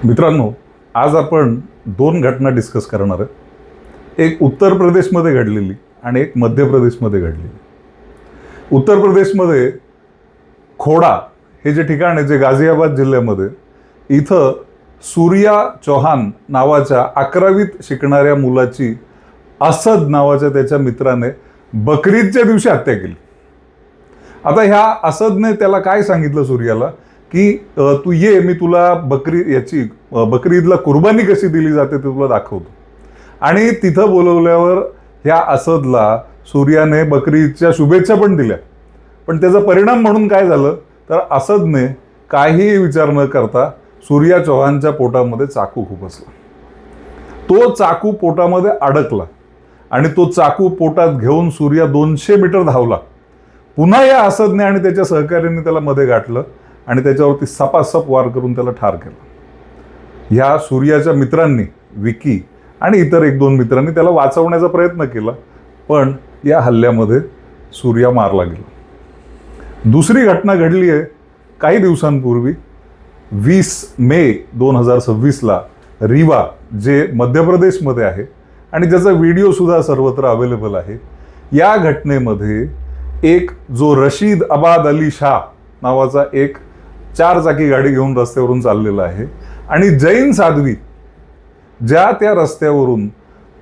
मित्रांनो, आज आपण दोन घटना डिस्कस करणार आहोत. एक उत्तर प्रदेशमध्ये घडलेली आणि एक मध्य प्रदेशमध्ये घडलेली. उत्तर प्रदेशमध्ये खोडा हे जे ठिकाण आहे, जे गाझियाबाद जिल्ह्यामध्ये, इथं सूर्या चौहान नावाच्या 11वीत शिकणाऱ्या मुलाची असद नावाच्या त्याच्या मित्राने बकरीदच्या दिवशी हत्या केली. आता ह्या असदने त्याला काय सांगितलं सूर्याला की तू ये, मी तुला बकरी ईदला कुर्बानी कशी दिली जाते ते तुला दाखवतो. आणि तिथं बोलवल्यावर ह्या असदला सूर्याने बकरी ईदच्या शुभेच्छा पण दिल्या. पण त्याचा परिणाम म्हणून काय झालं तर असदने काहीही विचार न करता सूर्या चौहानच्या पोटामध्ये चाकू खुपसला. तो चाकू पोटामध्ये अडकला आणि तो चाकू पोटात घेऊन सूर्या 200 मीटर धावला. पुन्हा या असदने आणि त्याच्या सहकार्याने त्याला मध्ये गाठलं आणि त्याच्यावरती सपासप वार करून त्याला ठार केलं. ह्या सूर्याच्या मित्रांनी, विकी आणि इतर 1-2 मित्रांनी त्याला वाचवण्याचा प्रयत्न केला, पण या हल्ल्यामध्ये सूर्या मारला गेला. दुसरी घटना घडली आहे काही दिवसांपूर्वी. 20 मे 2026ला रीवा, जे मध्य प्रदेशमध्ये आहे आणि ज्याचा व्हिडिओसुद्धा सर्वत्र अवेलेबल आहे. या घटनेमध्ये एक जो रशीद अबाद अली शाह नावाचा एक 4 चाकी गाडी घेऊन रस्त्यावरून चाललेला आहे आणि जैन साध्वी ज्या त्या रस्त्यावरून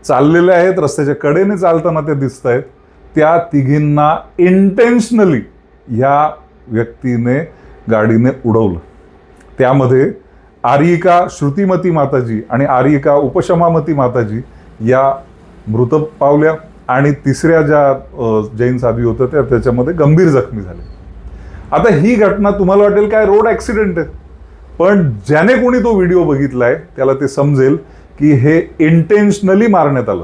चाललेल्या आहेत, रस्त्याच्या कडेने चालताना ते दिसत आहेत, त्या तिघींना इंटेन्शनली ह्या व्यक्तीने गाडीने उडवलं. त्यामध्ये आर्यिका श्रुतिमती माताजी आणि आर्यिका उपशमामती माताजी या मृत पावल्या आणि तिसऱ्या ज्या जैन साध्वी होत्या त्या त्याच्यामध्ये गंभीर जखमी झाल्या. आता ही घटना तुम्हाला वाटेल काय रोड ॲक्सिडेंट आहे, पण ज्याने कोणी तो व्हिडिओ बघितलाय त्याला ते समजेल की हे इंटेन्शनली मारण्यात आलं.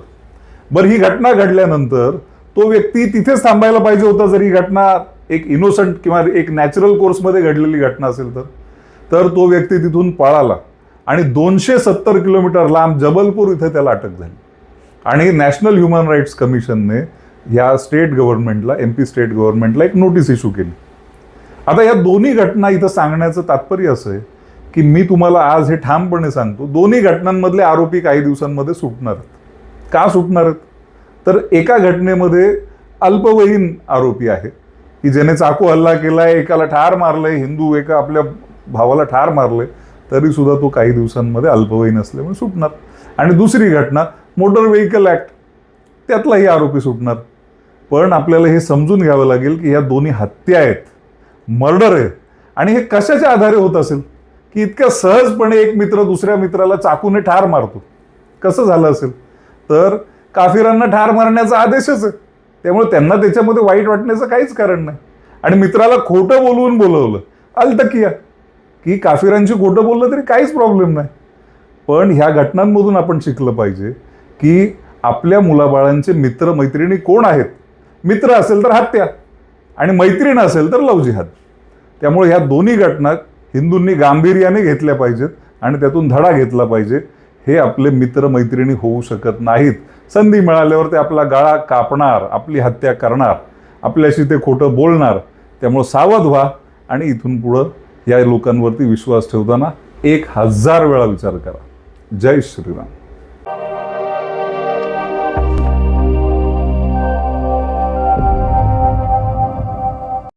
बरं, ही घटना घडल्यानंतर तो व्यक्ती तिथेच थांबायला पाहिजे होता. जर ही घटना एक इनोसंट किंवा एक नॅचरल कोर्समध्ये घडलेली घटना असेल तर तो व्यक्ती तिथून पळाला आणि 270 किलोमीटर लांब जबलपूर इथे त्याला अटक झाली. आणि नॅशनल ह्युमन राईट्स कमिशनने ह्या स्टेट गव्हर्नमेंटला, MP स्टेट गव्हर्नमेंटला एक नोटीस इश्यू केली. आता या दोन्ही घटना इथं सांगण्याचं तात्पर्य असं आहे की मी तुम्हाला आज हे ठामपणे सांगतो, दोन्ही घटनांमधले आरोपी काही दिवसांमध्ये सुटणार आहेत. का सुटणार आहेत तर एका घटनेमध्ये अल्पवयीन आरोपी आहे की ज्याने चाकू हल्ला केलाय, एकाला ठार मारलंय, हिंदू एका आपल्या भावाला ठार मारलंय, तरी सुद्धा तो काही दिवसांमध्ये अल्पवयीन असल्यामुळे सुटणार. आणि दुसरी घटना मोटर व्हेकल ऍक्ट, त्यातलाही आरोपी सुटणार. पण आपल्याला हे समजून घ्यावं लागेल की ह्या दोन्ही हत्या आहेत, मर्डर आहे. आणि हे कशाच्या आधारे होत असेल की इतक्या सहजपणे एक मित्र दुसऱ्या मित्राला चाकूने ठार मारतो? कसं झालं असेल तर काफिरांना ठार मारण्याचा आदेशच आहे, त्यामुळे त्यांना त्याच्यामध्ये वाईट वाटण्याचं काहीच कारण नाही. आणि मित्राला खोटं बोलवून बोलवलं, अलतकिया, की काफिरांची खोटं बोललं तरी काहीच प्रॉब्लेम नाही. पण ह्या घटनांमधून आपण शिकलं पाहिजे की आपल्या मुलाबाळांचे मित्र मैत्रिणी कोण आहेत. मित्र असेल तर हत्या आणि मैत्रीण असेल तर लव जिहाद. त्यामुळे ह्या दोन्ही घटना हिंदूंनी गांभीर्याने घेतल्या पाहिजेत आणि त्यातून धडा घेतला पाहिजे. हे आपले मित्र मैत्रिणी होऊ शकत नाहीत. संधी मिळाल्यावर ते आपला गळा कापणार, आपली हत्या करणार, आपल्याशी ते खोटं बोलणार. त्यामुळे सावध व्हा आणि इथून पुढं या लोकांवरती विश्वास ठेवताना 1000 वेळा विचार करा. जय श्रीराम.